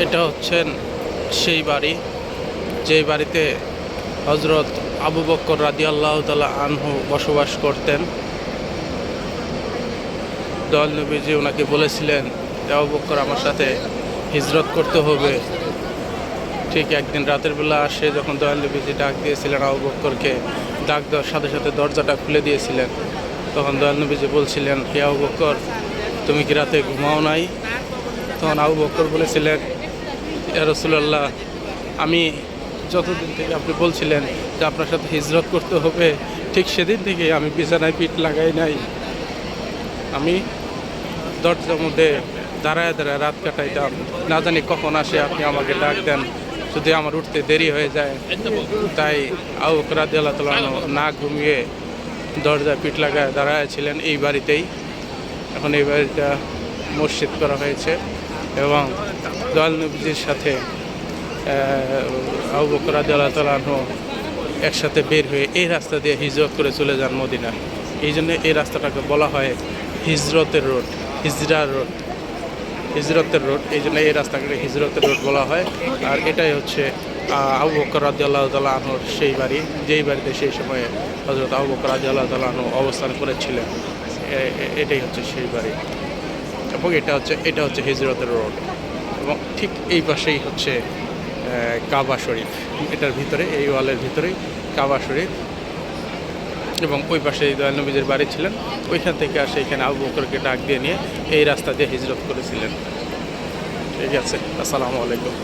এটা হচ্ছেন সেই বাড়ি যেই বাড়িতে হজরত আবু বকর রাদিয়াল্লাহু তাআলা আনহু বসবাস করতেন। দয়াল নবীজি ওনাকে বলেছিলেন যে আবু বকর আমার সাথে হিজরত করতে হবে। ঠিক একদিন রাতের বেলা আসে যখন দয়াল নবীজি ডাক দিয়েছিলেন আবু বকরকে, ডাক দেওয়ার সাথে সাথে দরজাটা খুলে দিয়েছিলেন। তখন দয়াল নবীজি বলছিলেন, হে আবু বকর, তুমি কি রাতে ঘুমাও নাই? তখন আবু বকর বলেছিলেন, ইয়া রাসূলুল্লাহ, আমি যতদিন থেকে আপনি বলছিলেন যে আপনার সাথে হিজরত করতে হবে, ঠিক সেদিন থেকে আমি বিছানায় পিঠ লাগাই নাই। আমি দরজার মধ্যে দাঁড়ায় দাঁড়ায় রাত কাটাইতাম। না জানি কখন আসে আপনি আমাকে ডাক দেন, যদি আমার উঠতে দেরি হয়ে যায়। তাই আবু বকর রাদিয়াল্লাহু তাআলা আনহু না ঘুমিয়ে দরজায় পিঠ লাগায় দাঁড়ায় ছিলেন এই বাড়িতেই। এখন এই বাড়িটা মসজিদ করা হয়েছে এবং দয়াল নবীজির সাথে আবু বকর রাদিয়াল্লাহু তাআলা আনহু একসাথে বের হয়ে এই রাস্তা দিয়ে হিজরত করে চলে যান মদিনা। এই জন্য এই রাস্তাটাকে বলা হয় হিজরতের রোড, হিজরার রোড, হিজরতের রোড। এই জন্য এই রাস্তাটাকে হিজরতের রোড বলা হয়। আর এটাই হচ্ছে আবু বকর রাদিয়াল্লাহু তাআলা আনহুর সেই বাড়ি, যেই বাড়িতে সেই সময়ে হযরত আবু বকর রাদিয়াল্লাহু তাআলা আনহু অবস্থান করেছিলেন। এটাই হচ্ছে সেই বাড়ি এবং এটা হচ্ছে হিজরতের রোড। এবং ঠিক এই পাশেই হচ্ছে কাবা শরীফ। এটার ভিতরে, এই ওয়ালের ভিতরেই কাবা শরীফ এবং ওই পাশে দয়াল নবীজির বাড়ি ছিলেন। ওইখান থেকে আসে এখানে আবু বকরকে ডাক দিয়ে নিয়ে এই রাস্তা দিয়ে হিজরত করেছিলেন। ঠিক আছে, আসসালামু আলাইকুম।